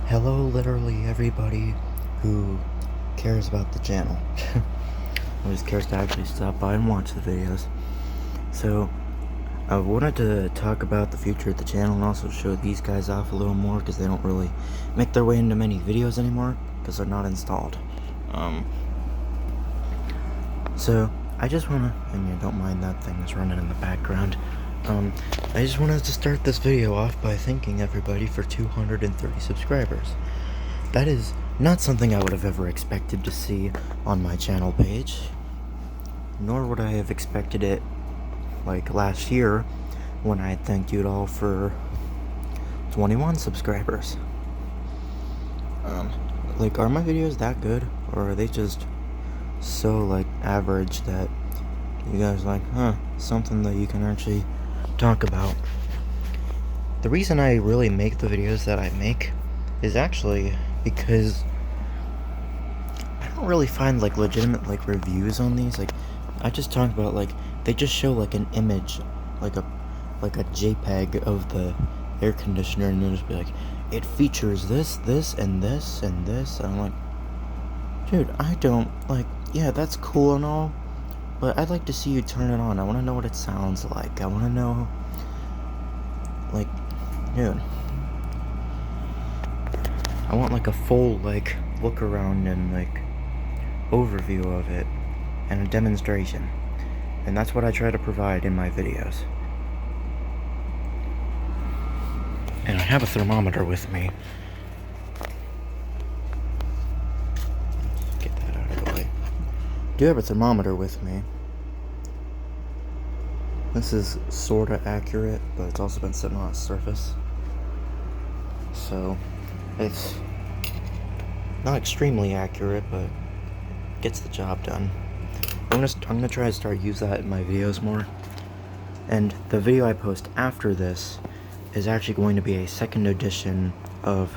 Hello, literally everybody who cares about the channel. Or just cares to actually stop by and watch the videos. So, I wanted to talk about the future of the channel and also show these guys off a little more because they don't really make their way into many videos anymore because they're not installed. So, I just wanna, and you don't mind that thing that's running in the background. I just wanted to start this video off by thanking everybody for 230 subscribers. That is not something I would have ever expected to see on my channel page, nor would I have expected it like last year when I thanked you all for 21 subscribers. Like, are my videos that good, or are they just so like average that you guys like, something that you can actually talk about? The reason I really make the videos that I make is actually because I don't really find like legitimate like reviews on these. Like, I just talk about like they just show like an image, like a JPEG of the air conditioner, and they'll just be like, it features this, this, and this, and this. And I'm like, dude, I don't like. Yeah, that's cool and all, but I'd like to see you turn it on. I want to know what it sounds like. I want to know, like, dude, I want like a full like look around and like overview of it and a demonstration, and that's what I try to provide in my videos. And I have a thermometer with me. Let's get that out of the way. I do have a thermometer with me. This is sorta accurate, but it's also been sitting on a surface, so it's not extremely accurate, but gets the job done. I'm gonna try to start use that in my videos more. And the video I post after this is actually going to be a second edition of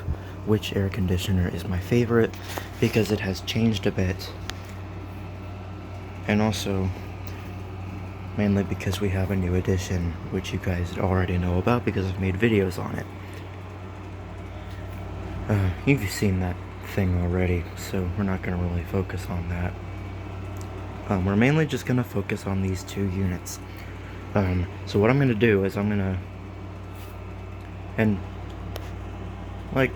which air conditioner is my favorite, because it has changed a bit, and also mainly because we have a new edition, which you guys already know about because I've made videos on it. You've seen that thing already, so we're not going to really focus on that. We're mainly just going to focus on these two units. So what I'm going to do is and like,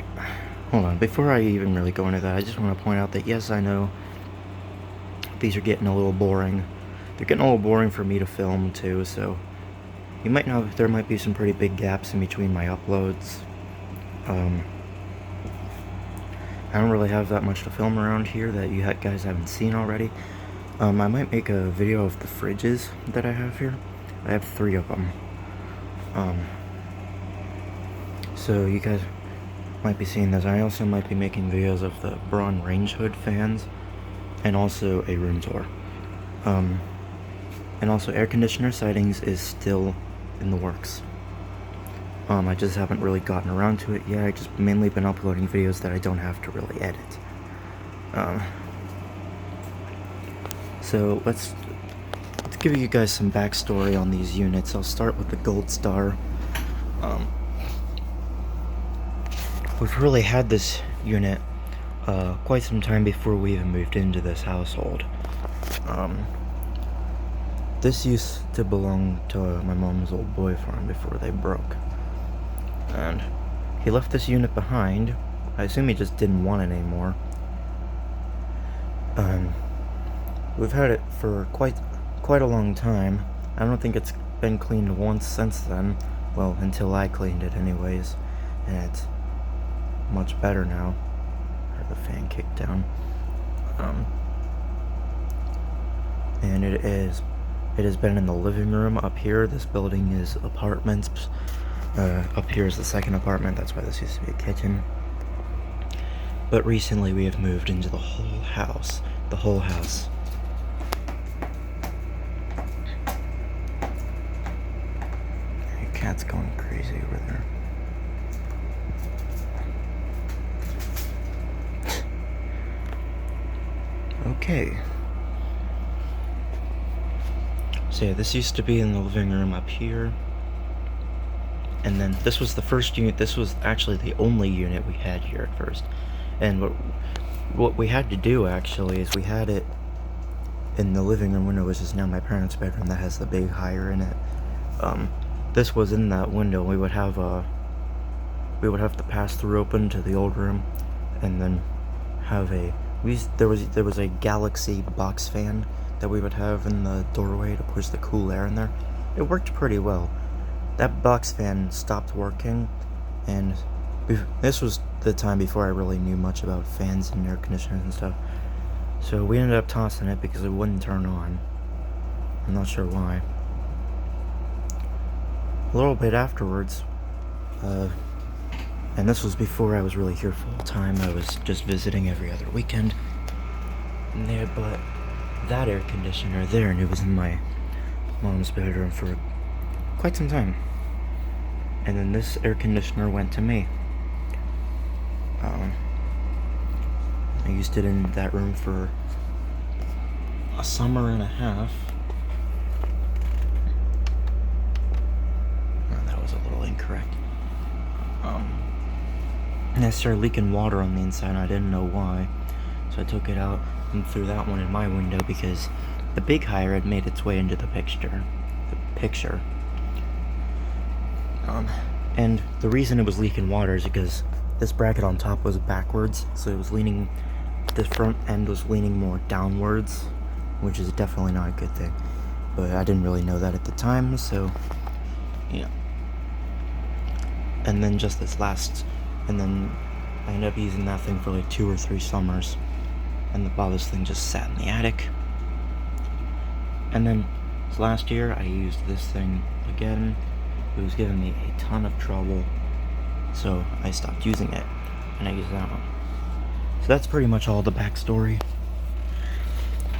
hold on, before I even really go into that, I just want to point out that yes, I know these are getting a little boring. They're getting a little boring for me to film too, so you might know there might be some pretty big gaps in between my uploads. I don't really have that much to film around here that you guys haven't seen already. I might make a video of the fridges that I have here. I have 3 of them. So you guys might be seeing this. I also might be making videos of the Braun range hood fans, and also a room tour. And also air conditioner sightings is still in the works. I just haven't really gotten around to it yet. I just mainly been uploading videos that I don't have to really edit. So let's give you guys some backstory on these units. I'll start with the Goldstar. We've really had this unit quite some time before we even moved into this household. This used to belong to my mom's old boyfriend before they broke, and he left this unit behind. I assume he just didn't want it anymore. We've had it for quite a long time. I don't think it's been cleaned once since then. Well, until I cleaned it anyways, and it's much better now. Heard the fan kick down. And it has been in the living room up here. This building is apartments. Up here is the second apartment. That's why this used to be a kitchen. But recently we have moved into the whole house. The whole house. Your cat's going crazy over there. Okay. So yeah, this used to be in the living room up here. And then this was the first unit. This was actually the only unit we had here at first. And what we had to do actually is we had it in the living room window, which is now my parents' bedroom, that has the big higher in it. This was in that window. We would have the pass-through open to the old room, and then have there was a Galaxy box fan that we would have in the doorway to push the cool air in there. It worked pretty well. That box fan stopped working, and this was the time before I really knew much about fans and air conditioners and stuff. So we ended up tossing it because it wouldn't turn on. I'm not sure why. A little bit afterwards, and this was before I was really here full time. I was just visiting every other weekend. And they had bought that air conditioner there, and it was in my mom's bedroom for quite some time. And then this air conditioner went to me. I used it in that room for a summer and a half. Oh, that was a little incorrect. And I started leaking water on the inside, and I didn't know why. So I took it out and threw that one in my window because the big higher had made its way into the picture. And the reason it was leaking water is because this bracket on top was backwards, so it was leaning, the front end was leaning more downwards, which is definitely not a good thing. But I didn't really know that at the time, so, yeah. And then I ended up using that thing for like 2 or 3 summers, and this thing just sat in the attic. And then last year I used this thing again. It was giving me a ton of trouble, so I stopped using it, and I used that one. So that's pretty much all the backstory.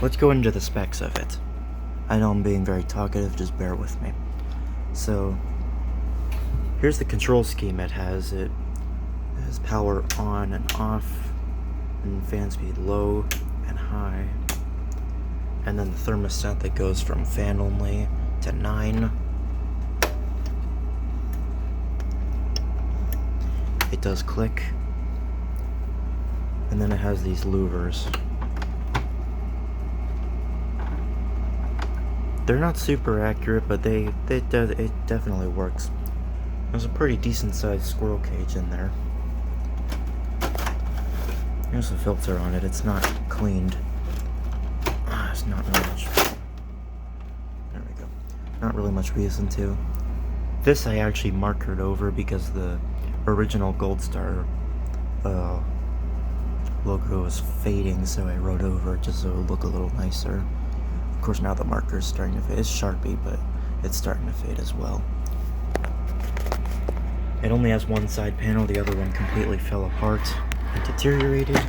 Let's go into the specs of it. I know I'm being very talkative, just bear with me. So, here's the control scheme it has. It has power on and off, and fan speed low and high. And then the thermostat that goes from fan only to 9. It does click. And then it has these louvers. They're not super accurate, but it definitely works. There's a pretty decent sized squirrel cage in there. Here's the filter on it. It's not cleaned. It's not really much. There we go. Not really much reason to. This I actually markered over because the original Goldstar logo is fading, so I wrote over it just so it would look a little nicer. Of course, now the marker is starting to fade. It's Sharpie, but it's starting to fade as well. It only has one side panel. The other one completely fell apart and deteriorated.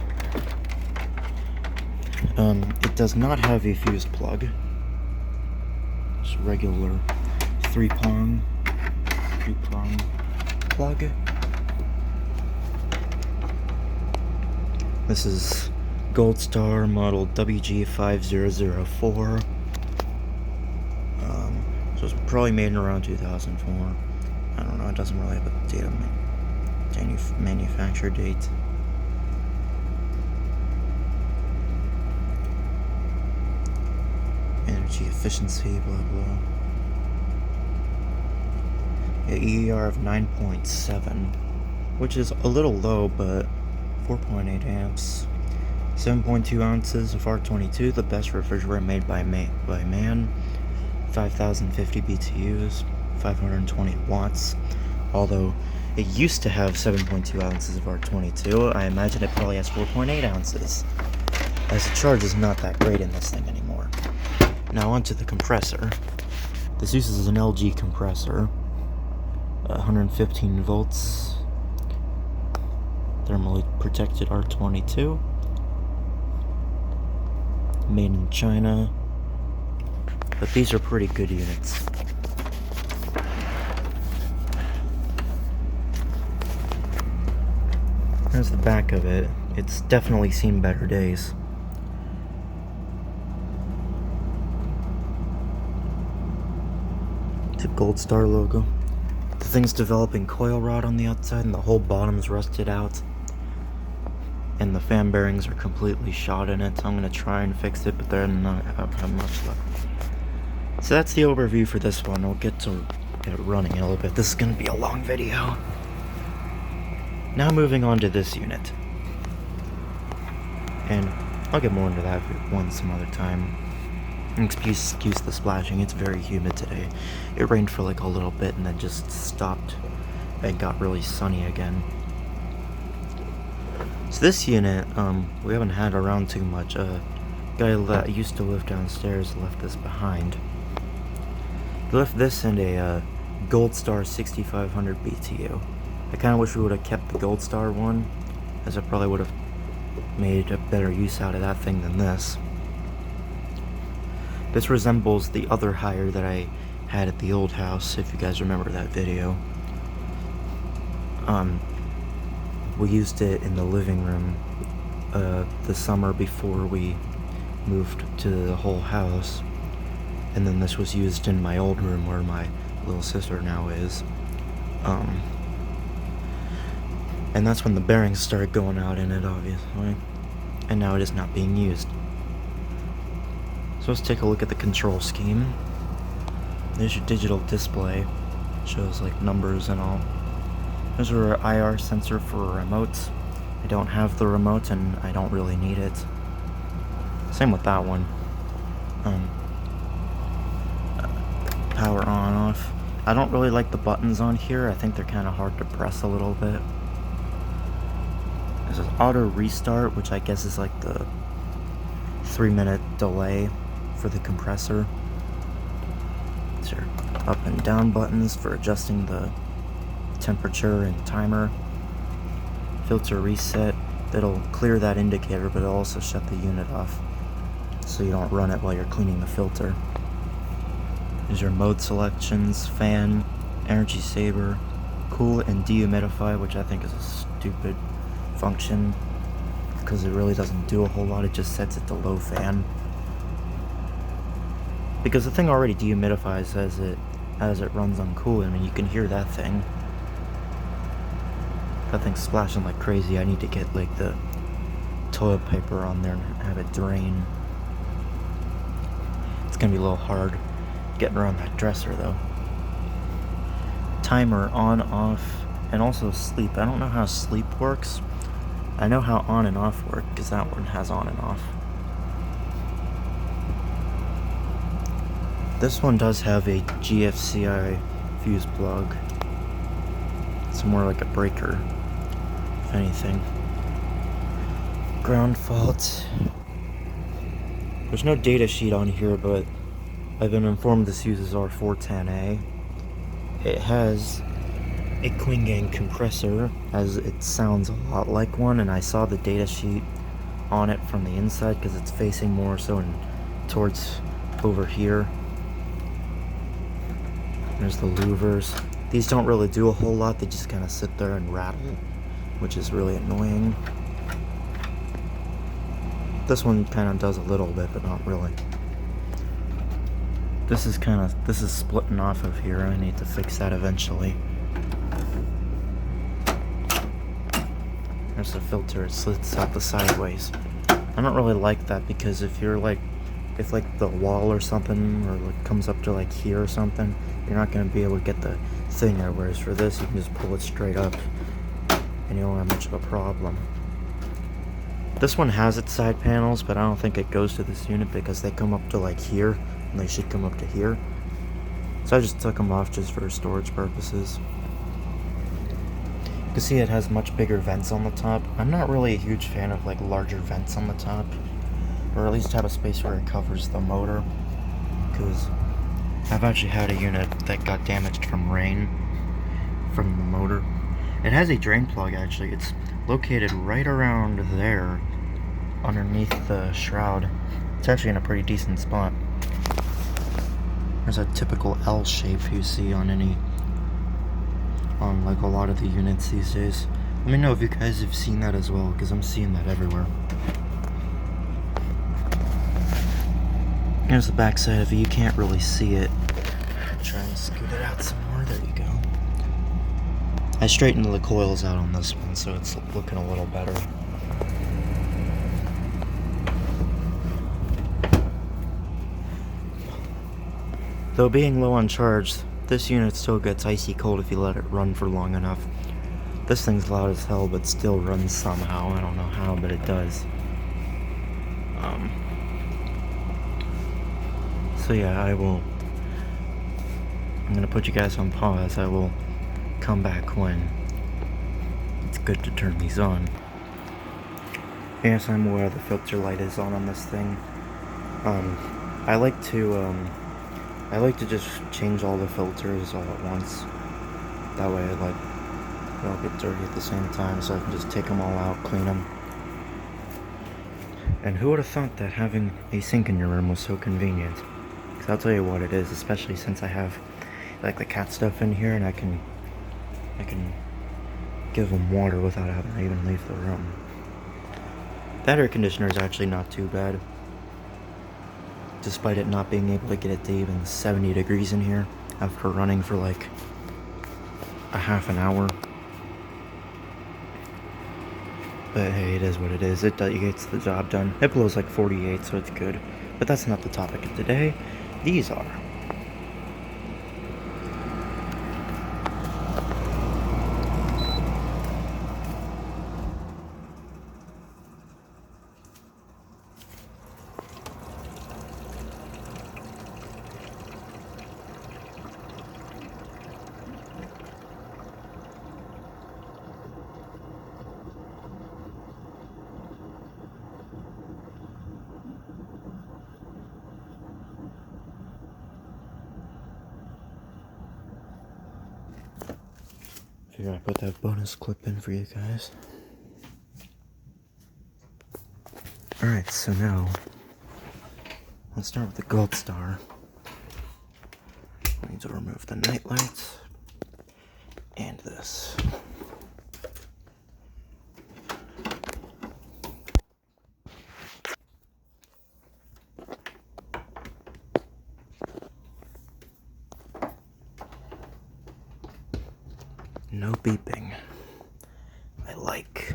It does not have a fused plug. Just regular three-prong plug. This is Goldstar model WG5004. So it's probably made in around 2004. I don't know, it doesn't really have a date on manufacture date. Energy efficiency, blah blah. Yeah, EER of 9.7, which is a little low, but 4.8 amps. 7.2 ounces of R22, the best refrigerant made by man. 5,050 BTUs, 520 watts. Although it used to have 7.2 ounces of R22, I imagine it probably has 4.8 ounces, as the charge is not that great in this thing anymore. Now onto the compressor. This uses an LG compressor, 115 volts, thermally protected R22, made in China, but these are pretty good units. There's the back of it. It's definitely seen better days. It's a Goldstar logo. The thing's developing coil rot on the outside and the whole bottom's rusted out. And the fan bearings are completely shot in it, so I'm going to try and fix it, but they're not have much luck. So that's the overview for this one. We'll get to it running in a little bit. This is going to be a long video. Now moving on to this unit. And I'll get more into that one some other time. Excuse the splashing, it's very humid today. It rained for like a little bit and then just stopped and got really sunny again. So this unit, we haven't had around too much. A guy that used to live downstairs left this behind. He left this and a Goldstar 6500 BTU. I kind of wish we would have kept the Goldstar one, as I probably would have made a better use out of that thing than this. This resembles the other hire that I had at the old house, if you guys remember that video. We used it in the living room the summer before we moved to the whole house, and then this was used in my old room where my little sister now is. And that's when the bearings started going out in it, obviously, and now it is not being used. So let's take a look at the control scheme. There's your digital display, shows like numbers and all. There's our IR sensor for remotes. I don't have the remote and I don't really need it. Same with that one. Power on, off. I don't really like the buttons on here. I think they're kind of hard to press a little bit. There's an auto restart, which I guess is like the 3-minute delay for the compressor. These are up and down buttons for adjusting the temperature and timer. Filter reset, that'll clear that indicator, but it'll also shut the unit off so you don't run it while you're cleaning the filter. There's your mode selections, fan, energy saver, cool and dehumidify, which I think is a stupid function because it really doesn't do a whole lot. It just sets it to low fan, because the thing already dehumidifies as it runs on cool. I mean, you can hear that thing. That thing's splashing like crazy. I need to get like the toilet paper on there and have it drain. It's gonna be a little hard getting around that dresser though. Timer on, off, and also sleep. I don't know how sleep works. I know how on and off work, because that one has on and off. This one does have a GFCI fuse plug. It's more like a breaker, if anything. Ground fault. There's no data sheet on here, but I've been informed this uses R410A. It has a Queen Gang compressor, as it sounds a lot like one, and I saw the data sheet on it from the inside because it's facing more so towards over here. There's the louvers. These don't really do a whole lot, they just kind of sit there and rattle, which is really annoying. This one kind of does a little bit, but not really. This is splitting off of here. I need to fix that eventually. There's the filter, it slits out the sideways. I don't really like that, because if the wall or something, or like comes up to like here or something, you're not going to be able to get the thing there, whereas for this you can just pull it straight up and you don't have much of a problem. This one has its side panels, but I don't think it goes to this unit because they come up to like here, and they should come up to here. So I just took them off just for storage purposes. You can see it has much bigger vents on the top. I'm not really a huge fan of like larger vents on the top, or at least have a space where it covers the motor, because I've actually had a unit that got damaged from rain from the motor. It has a drain plug actually. It's located right around there underneath the shroud. It's actually in a pretty decent spot. There's a typical L shape you see on like a lot of the units these days. Let me know if you guys have seen that as well, because I'm seeing that everywhere. Here's the back side of it. You can't really see it. Try and scoot it out some more. There you go. I straightened the coils out on this one, so it's looking a little better. Though being low on charge, this unit still gets icy cold if you let it run for long enough. This thing's loud as hell, but still runs somehow. I don't know how, but it does. So yeah, I'm gonna put you guys on pause. I will come back when it's good to turn these on. Yes, I'm aware the filter light is on this thing. I like to just change all the filters all at once. That way, they all get dirty at the same time, so I can just take them all out, clean them. And who would have thought that having a sink in your room was so convenient? Because I'll tell you what it is, especially since I have like the cat stuff in here, and I can give them water without having to even leave the room. That air conditioner is actually not too bad, despite it not being able to get it to even 70 degrees in here after running for like a half an hour. But hey, it is what it is. It gets the job done. It blows like 48, so it's good. But that's not the topic of today. These are. Figure I put that bonus clip in for you guys. Alright, so now let's start with the Goldstar. I need to remove the night lights and this. No beeping. I like.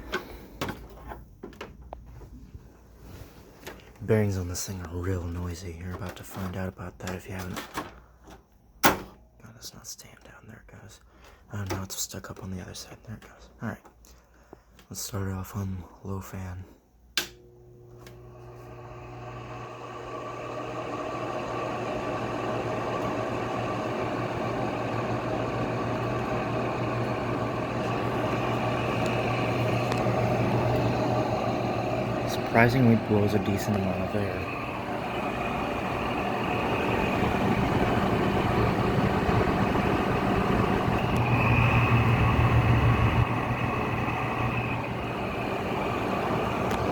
Bearings on this thing are real noisy. You're about to find out about that if you haven't. God, it's not staying down. There it goes. Oh, now it's stuck up on the other side. There it goes. Alright. Let's start it off on low fan. Surprisingly blows a decent amount of air.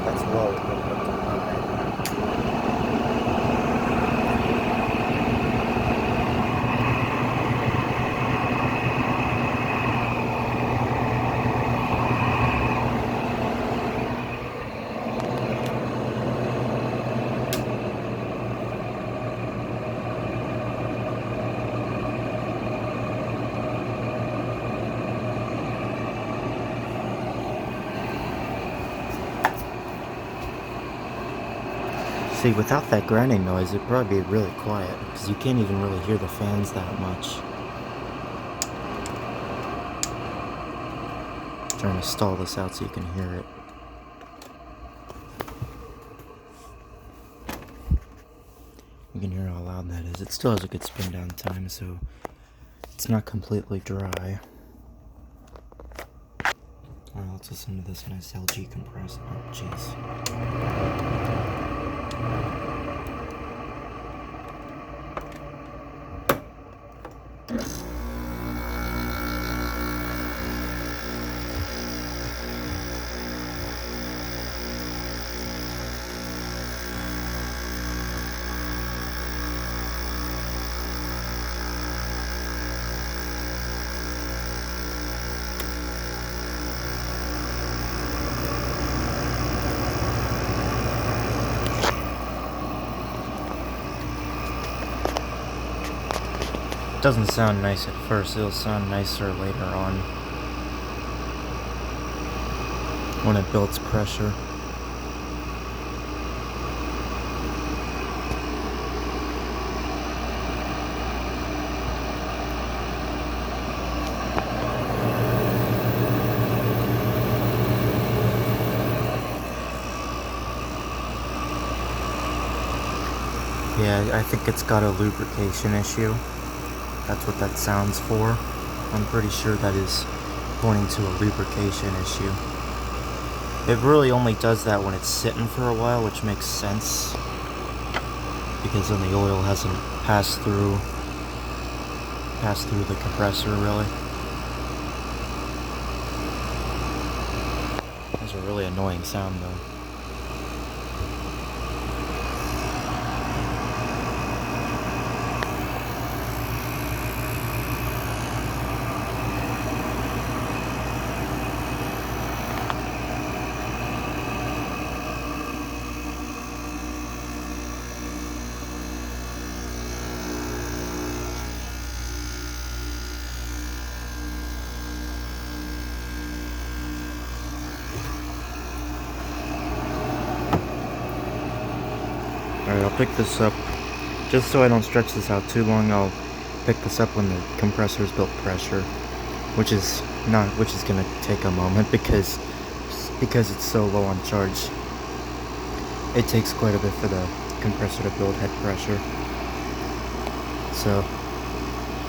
That's low. See, without that grinding noise, it'd probably be really quiet, because you can't even really hear the fans that much. I'm trying to stall this out so you can hear it. You can hear how loud that is. It still has a good spin down time, so it's not completely dry. Alright, let's listen to this nice LG compressor. Oh, jeez. Doesn't sound nice at first, it'll sound nicer later on. when it builds pressure. Yeah, I think it's got a lubrication issue. That's what that sounds for. I'm pretty sure that is pointing to a lubrication issue. It really only does that when it's sitting for a while, which makes sense. Because then the oil hasn't passed through the compressor, really. That's a really annoying sound, though. Alright, I'll pick this up, just so I don't stretch this out too long. I'll pick this up when the compressor's built pressure, which is gonna take a moment because it's so low on charge. It takes quite a bit for the compressor to build head pressure, so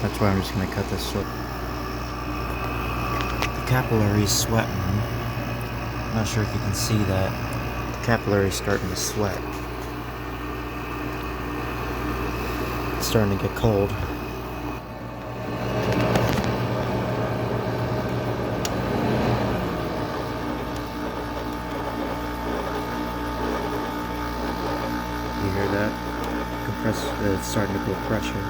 that's why I'm just gonna cut this short. The capillary's sweating. I'm not sure if you can see that. The capillary's starting to sweat. It's starting to get cold. You hear that? Compressor, it's starting to build pressure.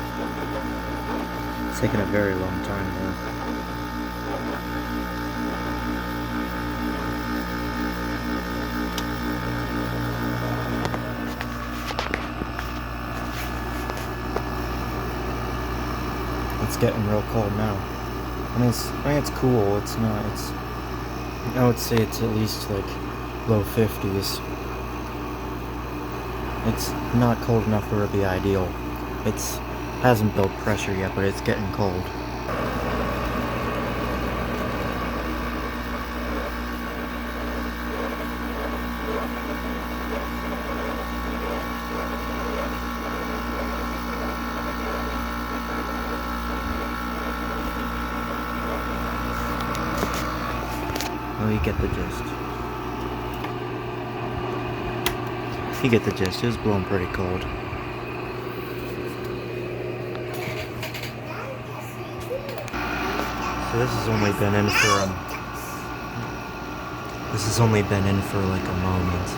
It's taking a very long time though. It's getting real cold now. I mean, it's cool. It's not. I would say it's at least like low 50s. It's not cold enough for it to be ideal. It's hasn't built pressure yet, but it's getting cold. Oh, you get the gist. You get the gist. It was blowing pretty cold. So this has only been in for like a moment.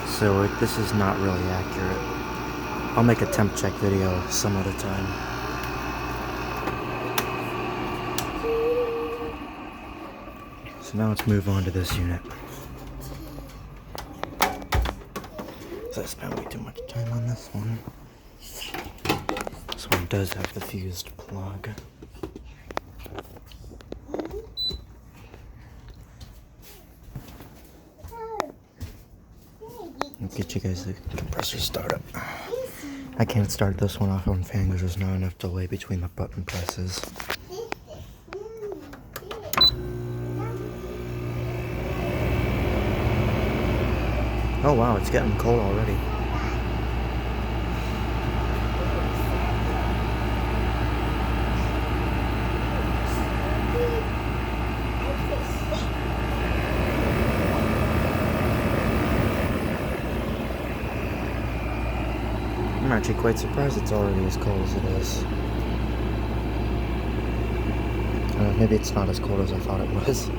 So this is not really accurate. I'll make a temp check video some other time. So now let's move on to this unit. So I spent way too much time on this one. This one does have the fused plug. I'll get you guys the compressor startup. I can't start this one off on fan because there's not enough delay between the button presses. Oh wow, it's getting cold already. I'm actually quite surprised it's already as cold as it is. Maybe it's not as cold as I thought it was.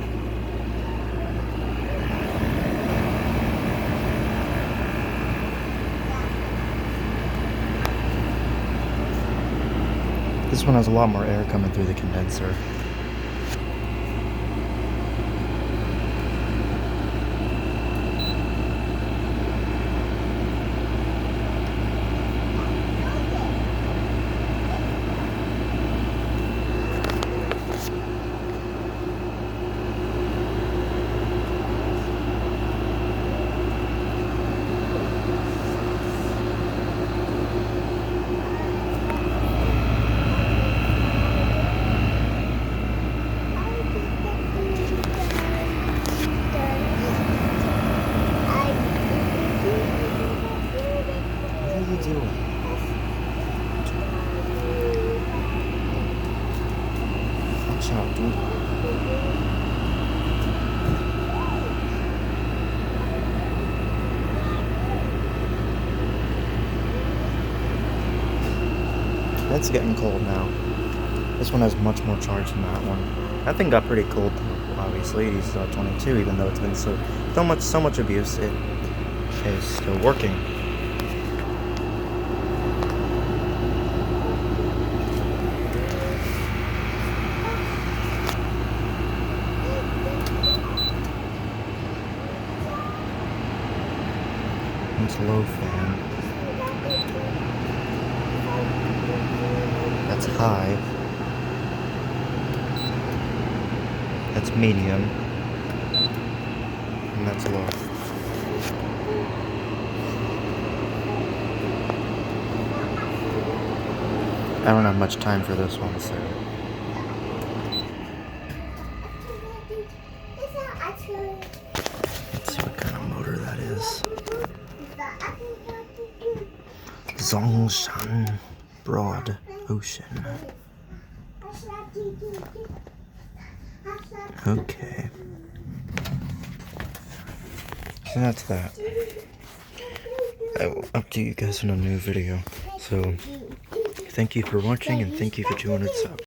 This one has a lot more air coming through the condenser. that's getting cold now. This one has much more charge than that one. That thing got pretty cold, obviously. It uses 22, even though it's been so much abuse. It is still working. It's low fan. That's high. That's medium. And that's low. I don't have much time for this one, so. Let's see what kind of motor that is. Zongshan Broad Ocean. Okay. So that's that. I will update you guys in a new video. So, thank you for watching and thank you for 200 subs.